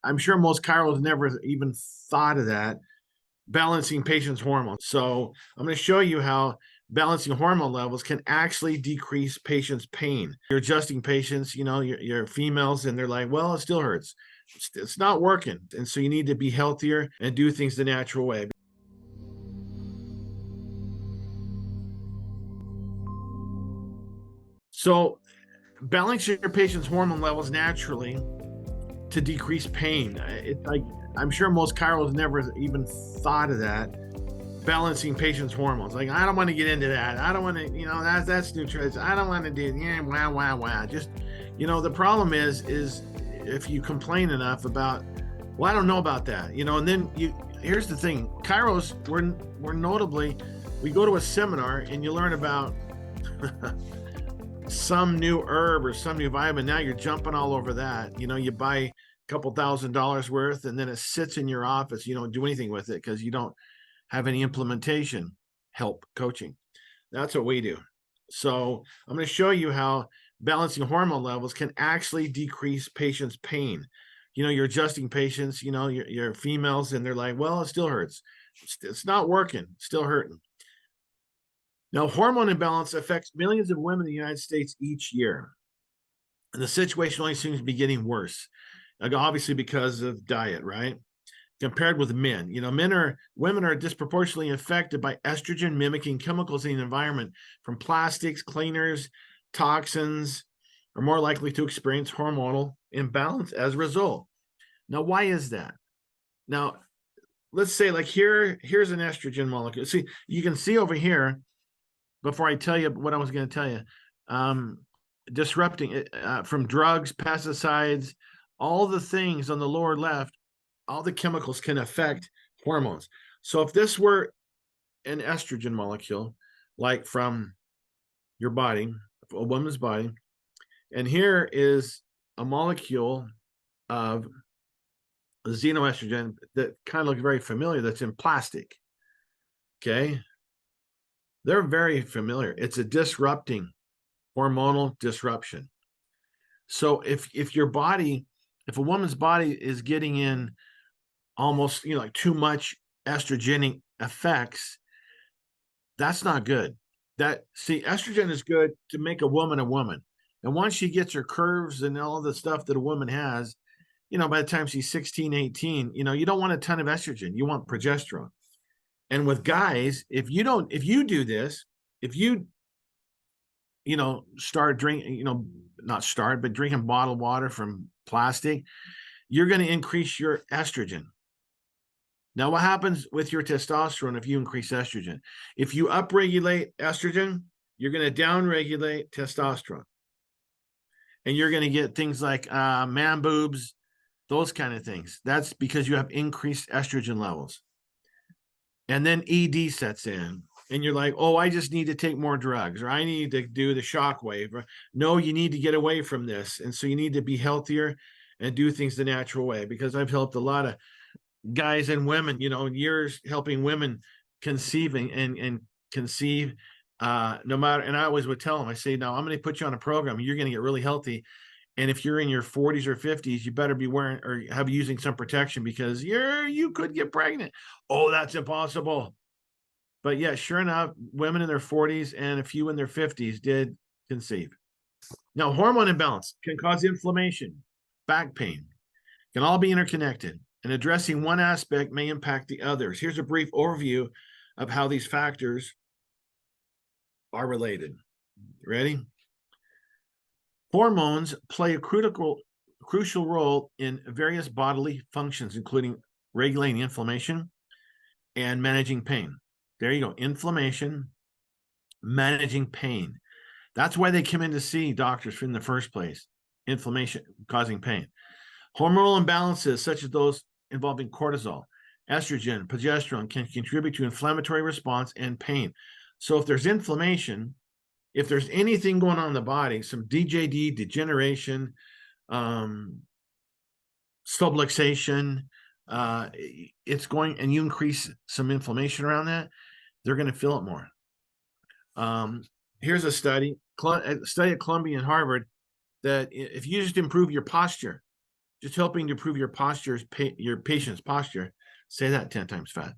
I'm sure most chiros never even thought of that, balancing patients' hormones. So I'm going to show you how balancing hormone levels can actually decrease patients' pain. You're adjusting patients, you're females, and they're like, well, it still hurts. It's not working. And so you need to be healthier and do things the natural way. So balancing your patient's hormone levels naturally to decrease pain. I'm sure most chiros never even thought of that, balancing patients' hormones. Like, I don't want to get into that. I don't want to, that's nutrition. I don't want to do, wow. Just, the problem is if you complain enough about, well, I don't know about that, and then here's the thing. Chiros, we're notably, we go to a seminar and you learn about some new herb or some new vitamin. Now you're jumping all over that. You buy a couple $1,000s worth and then it sits in your office. You don't do anything with it because you don't have any implementation help coaching. That's what we do. So I'm going to show you how balancing hormone levels can actually decrease patients' pain. You're adjusting patients, you're females, and they're like, well, it still hurts. It's not working, still hurting. Now, hormone imbalance affects millions of women in the United States each year. And the situation only seems to be getting worse, obviously because of diet, right? Compared with men. Women are disproportionately affected by estrogen mimicking chemicals in the environment, from plastics, cleaners, toxins, are more likely to experience hormonal imbalance as a result. Now, why is that? Now, let's say like here's an estrogen molecule. See, you can see over here, before I tell you what I was going to tell you, disrupting it from drugs, pesticides, all the things on the lower left, all the chemicals can affect hormones. So if this were an estrogen molecule, like from your body, a woman's body, and here is a molecule of xenoestrogen that kind of looks very familiar, that's in plastic, okay? They're very familiar. It's a disrupting, hormonal disruption. So if a woman's body is getting in almost, like too much estrogenic effects, that's not good. Estrogen is good to make a woman a woman. And once she gets her curves and all the stuff that a woman has, by the time she's 16, 18, you don't want a ton of estrogen. You want progesterone. And with guys, if you do this, if you start drinking, not start, but drinking bottled water from plastic, you're going to increase your estrogen. Now, what happens with your testosterone if you increase estrogen? If you upregulate estrogen, you're going to downregulate testosterone. And you're going to get things like man boobs, those kind of things. That's because you have increased estrogen levels. And then ED sets in, and you're like, oh, I just need to take more drugs, or I need to do the shockwave. Or, no, you need to get away from this. And so you need to be healthier and do things the natural way, because I've helped a lot of guys and women, years helping women conceiving and conceive, no matter. And I always would tell them, I say, now I'm going to put you on a program. You're going to get really healthy. And if you're in your 40s or 50s, you better be wearing or have using some protection, because you could get pregnant. Oh, that's impossible. But yeah, sure enough, women in their 40s and a few in their 50s did conceive. Now, hormone imbalance can cause inflammation, back pain, can all be interconnected, and addressing one aspect may impact the others. Here's a brief overview of how these factors are related. Ready? Hormones play a crucial role in various bodily functions, including regulating inflammation and managing pain. There you go. Inflammation, managing pain. That's why they come in to see doctors in the first place. Inflammation causing pain. Hormonal imbalances, such as those involving cortisol, estrogen, progesterone, can contribute to inflammatory response and pain. So if there's inflammation, if there's anything going on in the body, some DJD, degeneration, subluxation, it's going, and you increase some inflammation around that, they're going to feel it more. Here's a study at Columbia and Harvard, that if you just improve your posture, just helping to improve your your patient's posture, say that 10 times fast,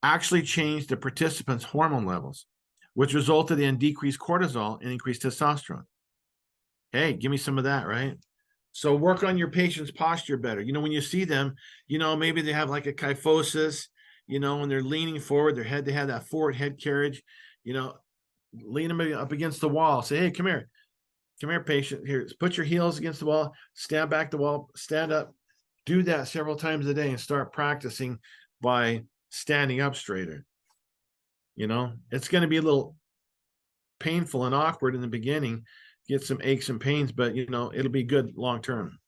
actually changed the participants' hormone levels, which resulted in decreased cortisol and increased testosterone. Hey, give me some of that, right? So work on your patient's posture better. When you see them, maybe they have like a kyphosis, when they're leaning forward, they have that forward head carriage, lean them up against the wall. Say, hey, come here, patient. Here, put your heels against the wall, stand back the wall, stand up. Do that several times a day and start practicing by standing up straighter. It's going to be a little painful and awkward in the beginning, get some aches and pains, but it'll be good long term.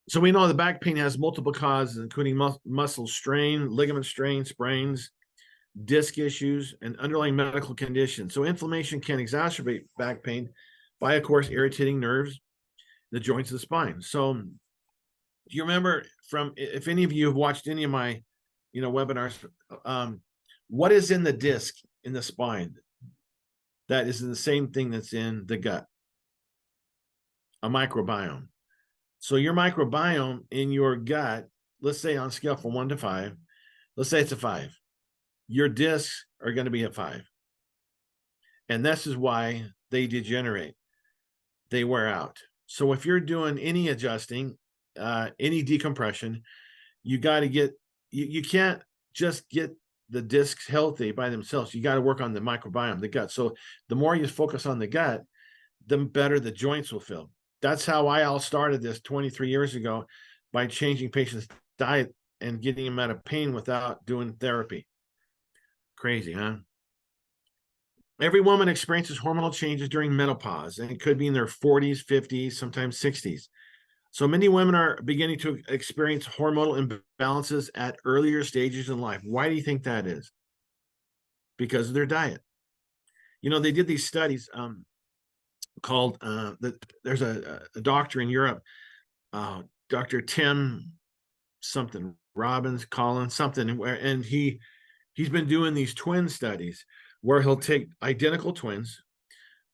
So we know the back pain has multiple causes, including muscle strain, ligament strain, sprains, disc issues, and underlying medical conditions. So inflammation can exacerbate back pain by, of course, irritating nerves, the joints of the spine. So do you remember if any of you have watched any of my, webinars, what is in the disc in the spine? That is the same thing that's in the gut, a microbiome. So your microbiome in your gut, let's say on a scale from 1 to 5, let's say it's a 5. Your discs are going to be a 5. And this is why they degenerate. They wear out. So if you're doing any adjusting, any decompression, you got to get, you can't just get the discs healthy by themselves. You got to work on the microbiome, the gut. So the more you focus on the gut, the better the joints will feel. That's how I all started this 23 years ago, by changing patients' diet and getting them out of pain without doing therapy. Crazy, huh? Every woman experiences hormonal changes during menopause, and it could be in their 40s, 50s, sometimes 60s. So many women are beginning to experience hormonal imbalances at earlier stages in life. Why do you think that is? Because of their diet. They did these studies called, there's a doctor in Europe, Dr. Tim something, Robbins, Collins, something, and he's been doing these twin studies where he'll take identical twins,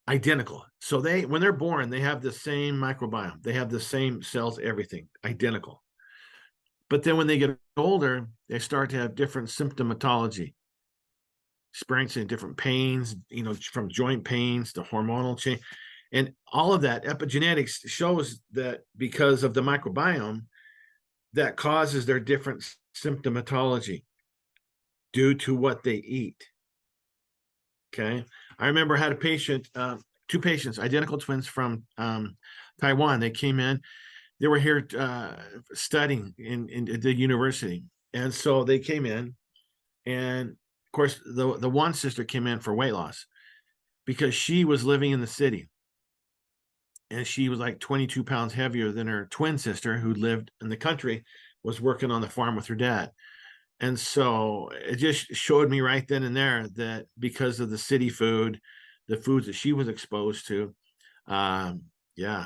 identical. So when they're born, they have the same microbiome. They have the same cells, everything, identical. But then when they get older, they start to have different symptomatology, experiencing different pains, from joint pains to hormonal change. And all of that epigenetics shows that because of the microbiome, that causes their different symptomatology due to what they eat. Okay. I remember I had a patient, 2 patients, identical twins from Taiwan. They came in, they were here studying in the university. And so they came in, and of course, the one sister came in for weight loss because she was living in the city. And she was like 22 pounds heavier than her twin sister, who lived in the country, was working on the farm with her dad. And so it just showed me right then and there that because of the city food, the foods that she was exposed to, yeah,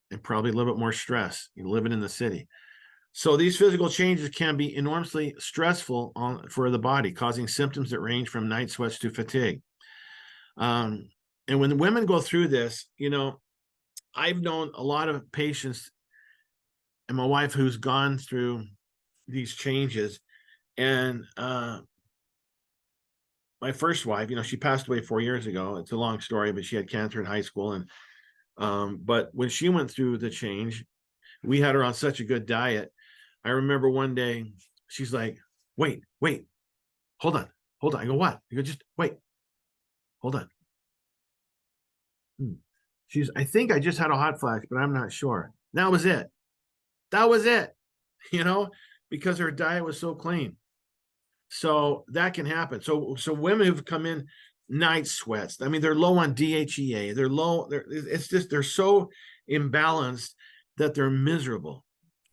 and probably a little bit more stress, living in the city. So these physical changes can be enormously stressful for the body, causing symptoms that range from night sweats to fatigue. And when the women go through this, I've known a lot of patients and my wife who's gone through these changes. And my first wife, she passed away 4 years ago. It's a long story, but she had cancer in high school. And but when she went through the change, we had her on such a good diet. I remember one day she's like, wait, hold on. I go, what? I go, just wait, hold on. I think I just had a hot flash, but I'm not sure. That was it, because her diet was so clean. So that can happen. So women who've come in night sweats, I mean, they're low on DHEA, they're so imbalanced that they're miserable.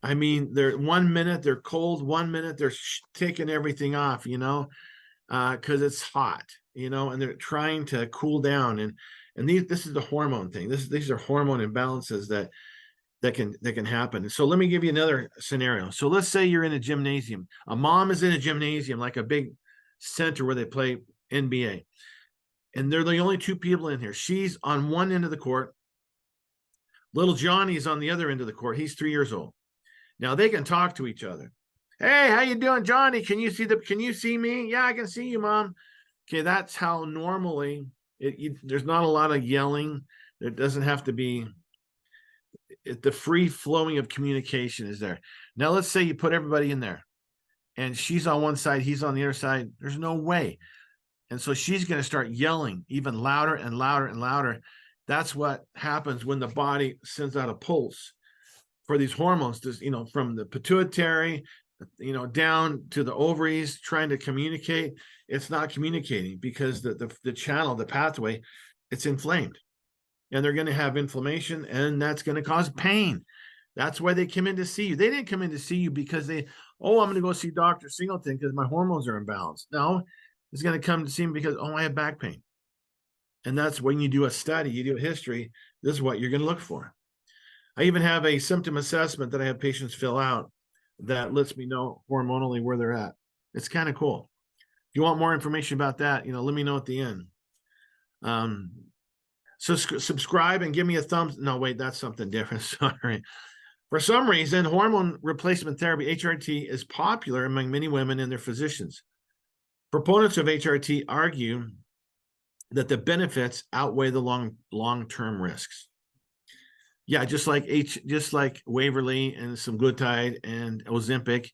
I mean, they're 1 minute they're cold, 1 minute they're taking everything off, because it's hot, and they're trying to cool down. And this is the hormone thing. These are hormone imbalances that can happen. So let me give you another scenario. So let's say you're in a gymnasium. A mom is in a gymnasium, like a big center where they play NBA. And they're the only 2 people in here. She's on one end of the court. Little Johnny is on the other end of the court. He's 3 years old. Now they can talk to each other. Hey, how you doing, Johnny? Can you see me? Yeah, I can see you, Mom. Okay, that's how normally there's not a lot of yelling. There doesn't have to be the free flowing of communication is there. Now let's say you put everybody in there and she's on one side, he's on the other side. There's no way. And so she's going to start yelling even louder and louder and louder. That's what happens when the body sends out a pulse for these hormones, from the pituitary, down to the ovaries, trying to communicate. It's not communicating because the channel, the pathway, it's inflamed. And they're going to have inflammation, and that's going to cause pain. That's why they come in to see you. They didn't come in to see you because I'm going to go see Dr. Singleton because my hormones are imbalanced. No, it's going to come to see me because, I have back pain. And that's when you do a study, you do a history, this is what you're going to look for. I even have a symptom assessment that I have patients fill out that lets me know hormonally where they're at. It's kind of cool. If you want more information about that, let me know at the end. So subscribe and give me a thumbs. No, wait, that's something different. Sorry. For some reason, hormone replacement therapy, HRT, is popular among many women and their physicians. Proponents of HRT argue that the benefits outweigh the long-term risks. Yeah, just like Waverly and some Glutide and Ozempic.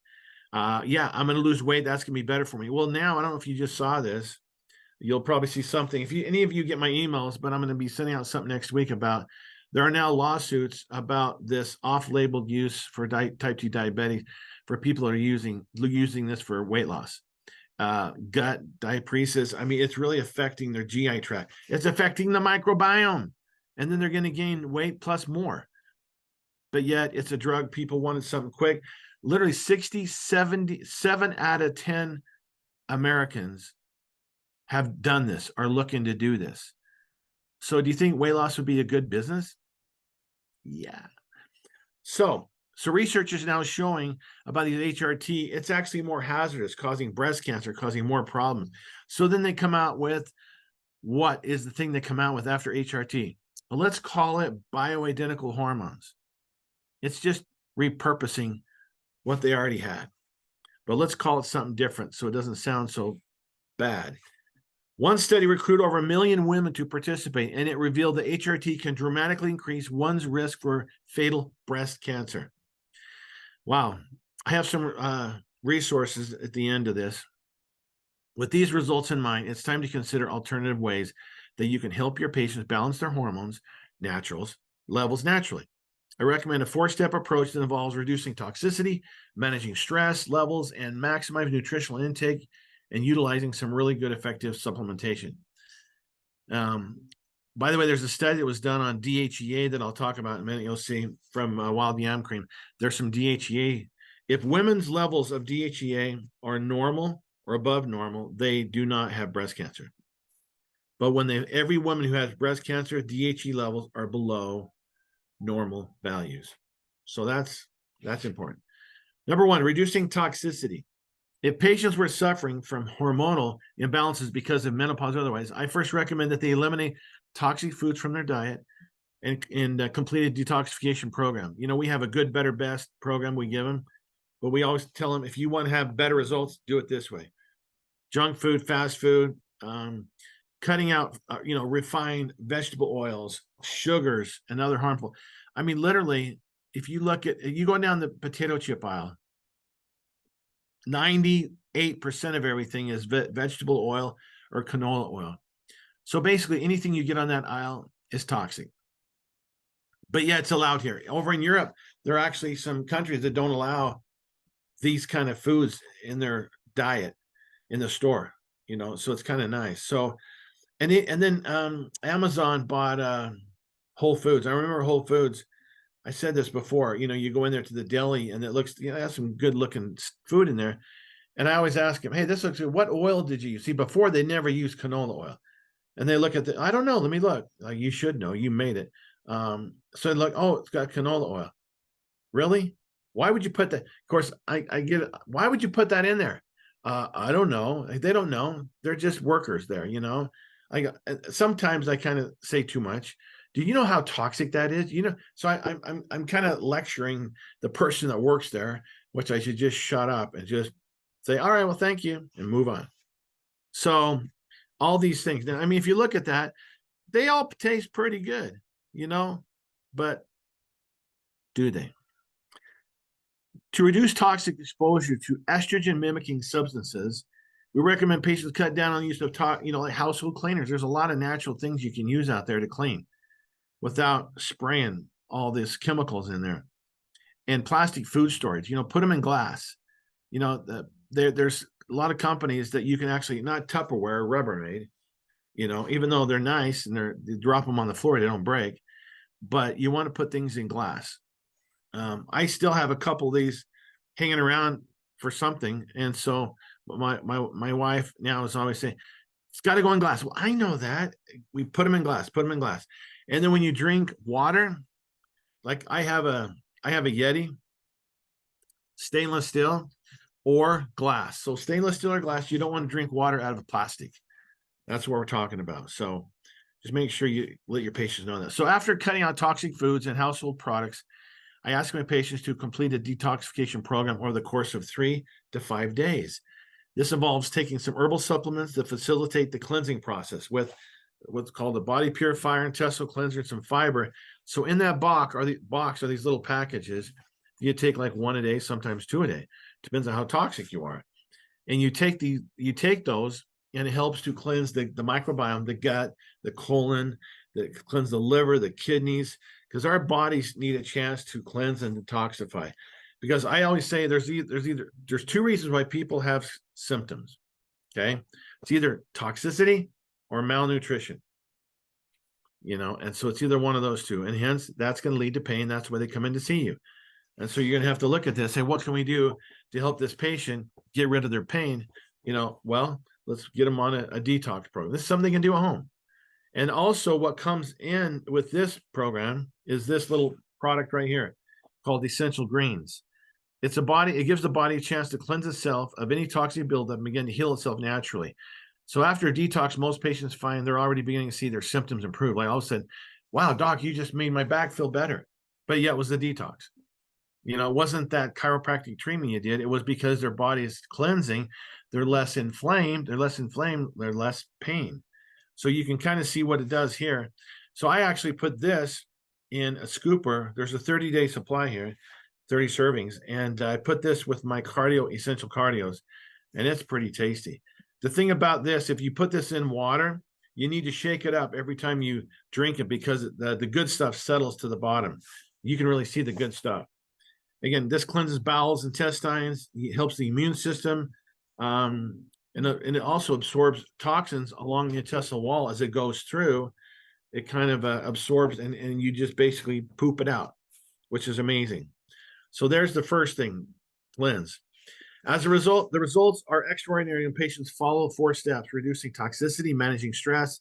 Yeah, I'm going to lose weight. That's going to be better for me. Well, now I don't know if you just saw this. You'll probably see something. If any of you get my emails, but I'm going to be sending out something next week about there are now lawsuits about this off-label use for type 2 diabetes for people that are using this for weight loss. Gut diapresis. I mean, it's really affecting their GI tract. It's affecting the microbiome. And then they're going to gain weight plus more. But yet it's a drug. People wanted something quick. Literally 7 out of 10 Americans have done this, are looking to do this. So do you think weight loss would be a good business? Yeah. So research is now showing about these HRT, it's actually more hazardous, causing breast cancer, causing more problems. So then they come out with, what is the thing they come out with after HRT? Well, let's call it bioidentical hormones. It's just repurposing what they already had. But let's call it something different so it doesn't sound so bad. One study recruited over 1 million women to participate, and it revealed that HRT can dramatically increase one's risk for fatal breast cancer. Wow. I have some resources at the end of this. With these results in mind, it's time to consider alternative ways that you can help your patients balance their hormones levels naturally. I recommend a 4-step approach that involves reducing toxicity, managing stress levels, and maximizing nutritional intake, and utilizing some really good effective supplementation. By the way, there's a study that was done on DHEA that I'll talk about in a minute. You'll see from wild yam cream. There's some DHEA. If women's levels of DHEA are normal or above normal, they do not have breast cancer. But when every woman who has breast cancer, DHEA levels are below normal values. So that's important. Number 1, reducing toxicity. If patients were suffering from hormonal imbalances because of menopause or otherwise, I first recommend that they eliminate toxic foods from their diet and complete a detoxification program. We have a good, better, best program we give them, but we always tell them, if you want to have better results, do it this way. Junk food, fast food, cutting out, refined vegetable oils, sugars, and other harmful. I mean, literally, if you go down the potato chip aisle, 98% of everything is vegetable oil or canola oil. So basically anything you get on that aisle is toxic. But yeah, it's allowed here. Over in Europe, there are actually some countries that don't allow these kind of foods in their diet in the store, so it's kind of nice. So, and then Amazon bought Whole Foods. I remember Whole Foods. I said this before, you go in there to the deli and it looks, has some good looking food in there. And I always ask them, hey, this looks good. What oil did you use? See, before they never used canola oil. And they look at I don't know. Let me look. You should know. You made it. So look, it's got canola oil. Really? Why would you put that? Of course, I get it. Why would you put that in there? I don't know. They don't know. They're just workers there, Sometimes I kind of say too much. Do you know how toxic that is? So I'm kind of lecturing the person that works there, which I should just shut up and just say, all right, well, thank you, and move on. So all these things. Now, I mean, if you look at that, they all taste pretty good, but do they? To reduce toxic exposure to estrogen mimicking substances, we recommend patients cut down on the use of like household cleaners. There's a lot of natural things you can use out there to clean without spraying all these chemicals in there. And plastic food storage, put them in glass. There's a lot of companies that you can actually, not Tupperware, Rubbermaid, even though they're nice and they drop them on the floor, they don't break, but you want to put things in glass. I still have a couple of these hanging around for something. And so my wife now is always saying, it's got to go in glass. Well, I know that. We put them in glass. And then when you drink water, like I have a Yeti, stainless steel or glass. So stainless steel or glass, you don't want to drink water out of a plastic. That's what we're talking about. So just make sure you let your patients know that. So after cutting out toxic foods and household products, I ask my patients to complete a detoxification program over the course of 3 to 5 days. This involves taking some herbal supplements that facilitate the cleansing process with what's called a body purifier, intestinal cleanser, and some fiber. So in that box are these little packages. You take like 1 a day, sometimes 2 a day. Depends on how toxic you are. And you take those, and it helps to cleanse the microbiome, the gut, the colon, cleanse the liver, the kidneys, because our bodies need a chance to cleanse and detoxify. Because I always say there's 2 reasons why people have symptoms. Okay, it's either toxicity or malnutrition. And so it's either one of those two, and hence that's going to lead to pain. That's why they come in to see you. And so you're going to have to look at this, say, what can we do to help this patient get rid of their pain? Well, let's get them on a detox program. This is something they can do at home. And also what comes in with this program is this little product right here called Essential Greens. It gives the body a chance to cleanse itself of any toxic buildup and begin to heal itself naturally. So after a detox, most patients find they're already beginning to see their symptoms improve. Like all of a sudden, wow, doc, you just made my back feel better. But yeah, it was the detox. It wasn't that chiropractic treatment you did. It was because their body is cleansing. They're less inflamed. They're less pain. So you can kind of see what it does here. So I actually put this in a scooper. There's a 30-day supply here, 30 servings. And I put this with my essential cardios, and it's pretty tasty. The thing about this, if you put this in water, you need to shake it up every time you drink it because the good stuff settles to the bottom. You can really see the good stuff. Again, this cleanses bowels, intestines. It helps the immune system. And it also absorbs toxins along the intestinal wall as it goes through. It kind of absorbs and you just basically poop it out, which is amazing. So there's the first thing, cleanse. As a result, the results are extraordinary when patients follow 4 steps: reducing toxicity, managing stress,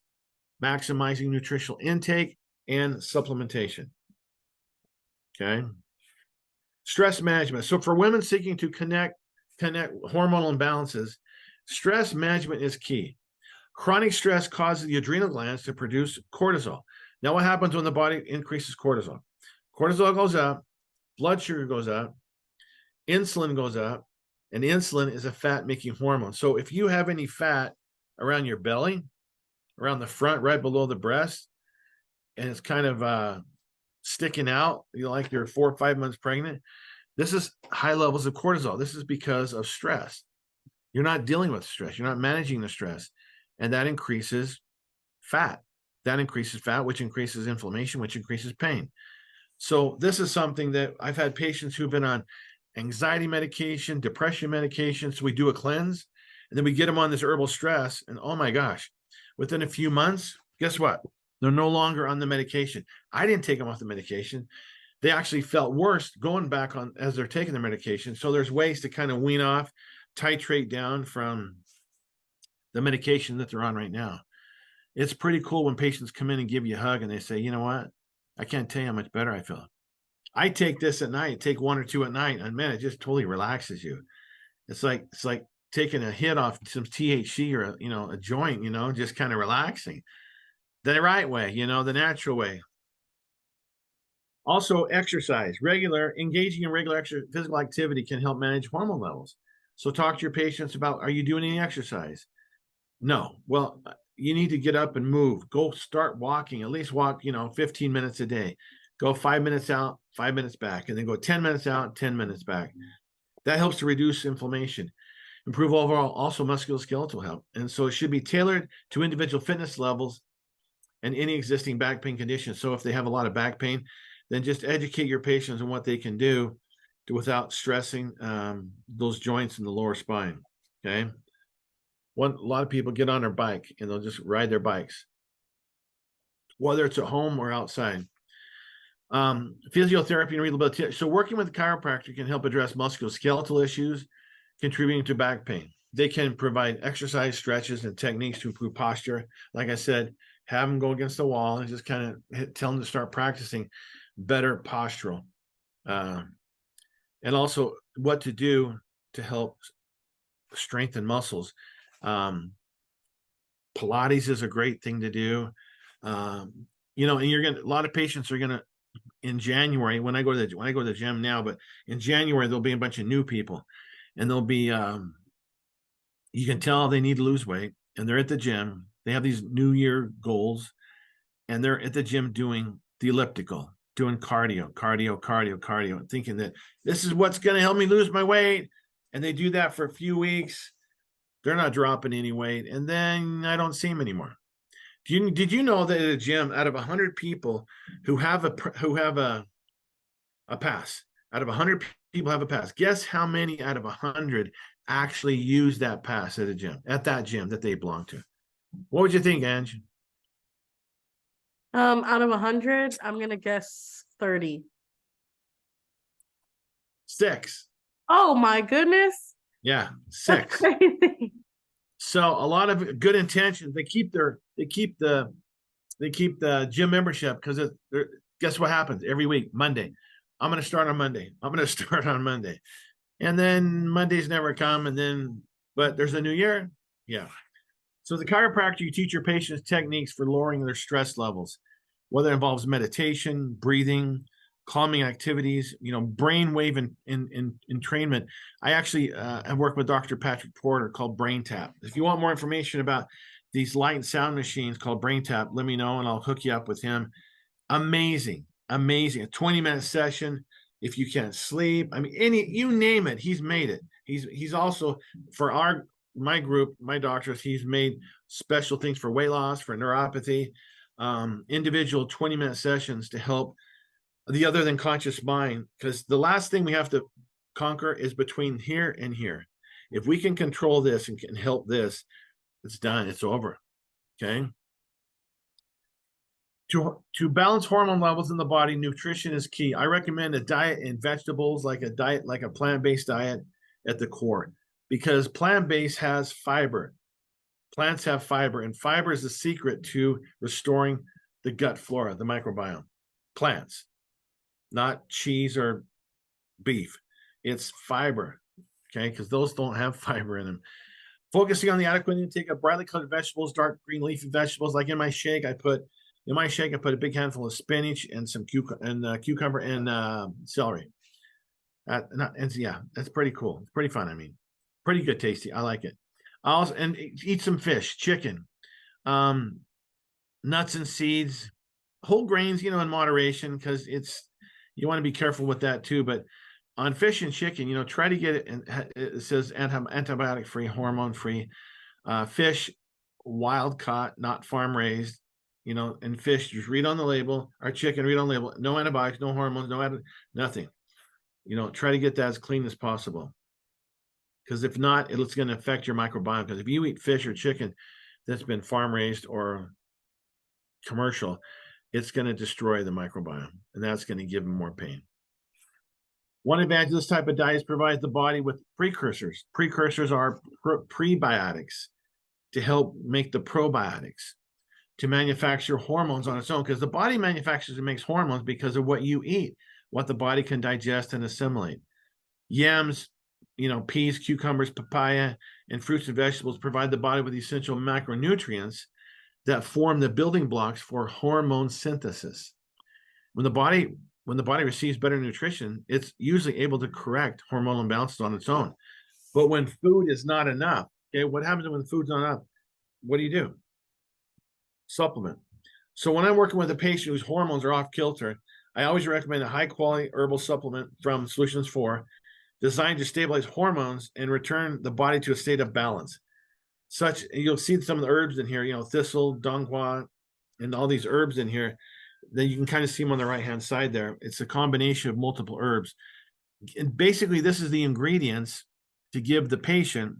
maximizing nutritional intake, and supplementation. Okay. Stress management. So for women seeking to connect hormonal imbalances, stress management is key. Chronic stress causes the adrenal glands to produce cortisol. Now, what happens when the body increases cortisol? Cortisol goes up, blood sugar goes up, insulin goes up, and insulin is a fat-making hormone. So if you have any fat around your belly, around the front, right below the breast, and it's kind of sticking out, like you're 4 or 5 months pregnant, this is high levels of cortisol. This is because of stress. You're not dealing with stress. You're not managing the stress. And that increases fat. That increases fat, which increases inflammation, which increases pain. So this is something that I've had patients who've been on anxiety medication, depression medication. So we do a cleanse, and then we get them on this herbal stress. And oh my gosh, within a few months, guess what? They're no longer on the medication. I didn't take them off the medication. They actually felt worse going back on as they're taking the medication. So there's ways to kind of wean off, titrate down from the medication that they're on right now. It's pretty cool when patients come in and give you a hug and they say, you know what? I can't tell you how much better I feel. I take this at night, take 1 or 2 at night, and man, it just totally relaxes you. It's like taking a hit off some THC or a joint, just kind of relaxing. The right way, the natural way. Also, exercise. Engaging in regular physical activity can help manage hormone levels. So talk to your patients about, are you doing any exercise? No. Well, you need to get up and move. Go start walking, at least walk, 15 minutes a day. Go 5 minutes out, 5 minutes back, and then go 10 minutes out, 10 minutes back. That helps to reduce inflammation, improve overall, also musculoskeletal health. And so it should be tailored to individual fitness levels and any existing back pain conditions. So if they have a lot of back pain, then just educate your patients on what they can do without stressing those joints in the lower spine. Okay. A lot of people get on their bike and they'll just ride their bikes, whether it's at home or outside. Physiotherapy and rehabilitation. So working with a chiropractor can help address musculoskeletal issues contributing to back pain. They can provide exercise, stretches, and techniques to improve posture. Like I said, have them go against the wall and just kind of tell them to start practicing better postural. And also what to do to help strengthen muscles. Pilates is a great thing to do. And a lot of patients are gonna, in January, when I go to the gym now, but in January there'll be a bunch of new people, and they'll be you can tell they need to lose weight, and they're at the gym. They have these New Year goals, and they're at the gym doing the elliptical, doing cardio, thinking that this is what's going to help me lose my weight. And they do that for a few weeks. They're not dropping any weight, and then I don't see them anymore. Did you know that at a gym, out of 100 people who have a pass, out of 100 people have a pass, guess how many out of 100 actually use that pass at that gym that they belong to? What would you think, Ange? Out of 100, I'm gonna guess 30. 6. Oh my goodness. Yeah, 6. So a lot of good intentions. They keep the gym membership because guess what happens every week? Monday. I'm going to start on Monday. And then Mondays never come. But there's a new year. Yeah. So the chiropractor, you teach your patients techniques for lowering their stress levels, whether it involves meditation, breathing, calming activities, brainwave entrainment. I actually have worked with Dr. Patrick Porter called Brain Tap. If you want more information about these light and sound machines called Brain Tap, let me know and I'll hook you up with him. Amazing. A 20-minute session. If you can't sleep, you name it, he's made it. He's also, for my group, my doctors, he's made special things for weight loss, for neuropathy, individual 20-minute sessions to help the other than conscious mind, because the last thing we have to conquer is between here and here. If we can control this and can help this, it's done. It's over. Okay. To balance hormone levels in the body, nutrition is key. I recommend a diet in vegetables, like a plant-based diet at the core, because plant-based has fiber. Plants have fiber, and fiber is the secret to restoring the gut flora, the microbiome. Plants, not cheese or beef. It's fiber, okay? Because those don't have fiber in them. Focusing on the adequate intake of brightly colored vegetables, dark green leafy vegetables. Like in my shake, I put a big handful of spinach and some cucumber and celery. Yeah, that's pretty cool. It's pretty fun. Pretty good, tasty. I like it. And eat some fish, chicken, nuts and seeds, whole grains, in moderation, because you want to be careful with that too. But on fish and chicken, try to get it. And it says antibiotic free, hormone free. Fish, wild caught, not farm raised. And fish, just read on the label. Our chicken, read on the label. No antibiotics, no hormones, nothing. Try to get that as clean as possible. Because if not, it's going to affect your microbiome. Because if you eat fish or chicken that's been farm raised or commercial, it's going to destroy the microbiome, and that's going to give them more pain. One advantage of this type of diet is provides the body with precursors. Precursors are prebiotics to help make the probiotics, to manufacture hormones on its own, because the body manufactures and makes hormones because of what you eat, what the body can digest and assimilate. Yams, peas, cucumbers, papaya, and fruits and vegetables provide the body with essential macronutrients that form the building blocks for hormone synthesis. When the body when the body receives better nutrition, it's usually able to correct hormonal imbalances on its own. But when food is not enough, okay, what happens when food's not enough? What do? Supplement. So when I'm working with a patient whose hormones are off kilter, I always recommend a high quality herbal supplement from Solutions 4 designed to stabilize hormones and return the body to a state of balance. Such, you'll see some of the herbs in here, thistle, donghua, and all these herbs in here. Then you can kind of see them on the right-hand side there. It's a combination of multiple herbs. And basically, this is the ingredients to give the patient,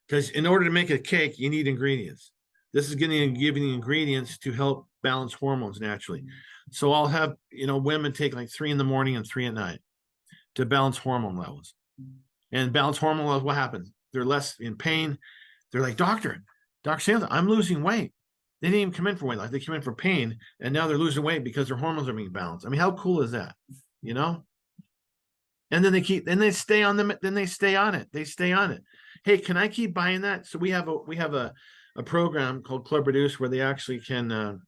because in order to make a cake, you need ingredients. This is giving the ingredients to help balance hormones naturally. So I'll have, women take like 3 in the morning and 3 at night to balance hormone levels. And balance hormone levels, what happens? They're less in pain. They're like, Dr. Singleton, I'm losing weight. They didn't even come in for weight loss. They came in for pain, and now they're losing weight because their hormones are being balanced. I mean, how cool is that? And then they stay on them. Then they stay on it. They stay on it. Hey, can I keep buying that? So we have a program called Club Reduce where they actually can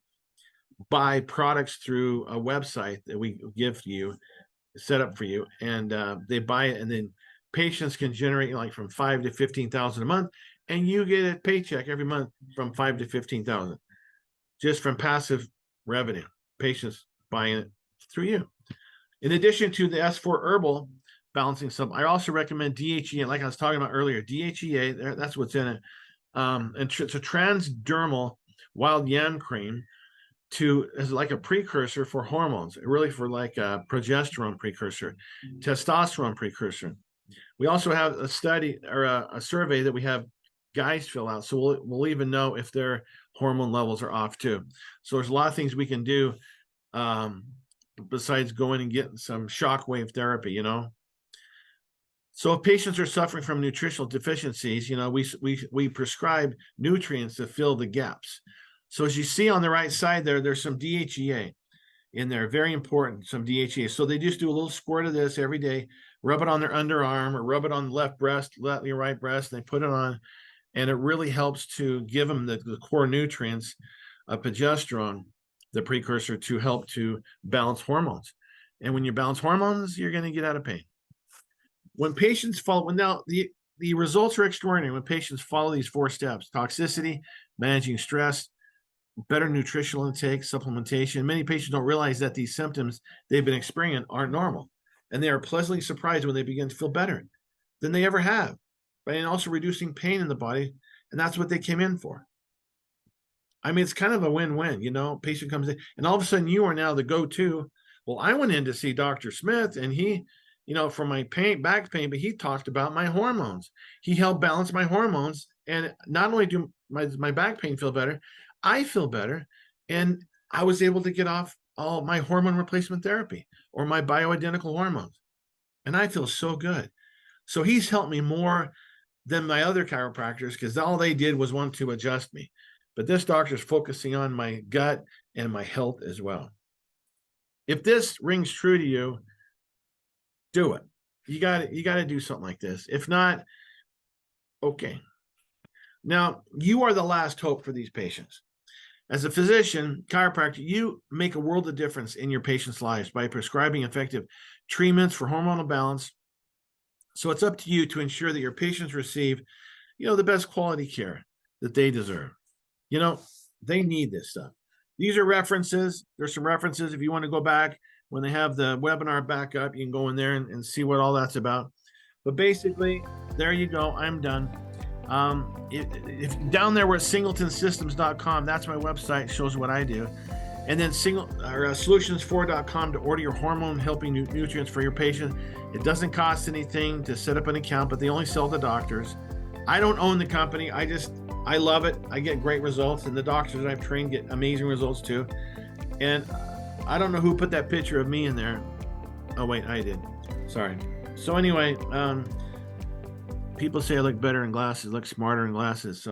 buy products through a website that we give you, set up for you, and they buy it, and then patients can generate like from 5 to 15,000 a month, and you get a paycheck every month from 5 to 15,000, just from passive revenue. Patients buying it through you. In addition to the S4 herbal balancing supplement, I also recommend DHEA, like I was talking about earlier. DHEA, that's what's in it. And it's a transdermal wild yam cream is like a precursor for hormones, really for like a progesterone precursor, testosterone precursor. We also have a study or a survey that we have guys fill out, so we'll even know if their hormone levels are off too. So there's a lot of things we can do besides going and getting some shockwave therapy, So if patients are suffering from nutritional deficiencies, we prescribe nutrients to fill the gaps. So as you see on the right side there's some DHEA in there, very important, some DHEA. So they just do a little squirt of this every day, rub it on their underarm or rub it on the left breast, your right breast, and they put it on, and it really helps to give them the core nutrients of progesterone, the precursor, to help to balance hormones. And when you balance hormones, you're going to get out of pain. When patients follow, now the results are extraordinary when patients follow these 4 steps: toxicity, managing stress, better nutritional intake, supplementation. Many patients don't realize that these symptoms they've been experiencing aren't normal, and they are pleasantly surprised when they begin to feel better than they ever have, and also reducing pain in the body, and that's what they came in for. I mean, it's kind of a win-win, patient comes in, and all of a sudden you are now the go-to. Well, I went in to see Dr. Smith, and he, for my back pain, but he talked about my hormones. He helped balance my hormones, and not only do my back pain feel better, I feel better, and I was able to get off all my hormone replacement therapy or my bioidentical hormones, and I feel so good. So he's helped me more than my other chiropractors, because all they did was want to adjust me. But this doctor is focusing on my gut and my health as well. If this rings true to you, do it. You got to do something like this. If not, okay. Now, you are the last hope for these patients. As a physician, chiropractor, you make a world of difference in your patients' lives by prescribing effective treatments for hormonal balance. So it's up to you to ensure that your patients receive, the best quality care that they deserve. They need this stuff. These are references. There's some references. If you want to go back, when they have the webinar back up, you can go in there and see what all that's about. But basically, there you go. I'm done. If down there, we're at singletonsystems.com. That's my website. It shows what I do. And then solutions4.com to order your hormone helping nutrients for your patient. It doesn't cost anything to set up an account, but they only sell to doctors. I don't own the company. I love it. I get great results, and the doctors that I've trained get amazing results too. And I don't know who put that picture of me in there. Oh wait, I did. Sorry. So anyway, people say I look better in glasses, look smarter in glasses. So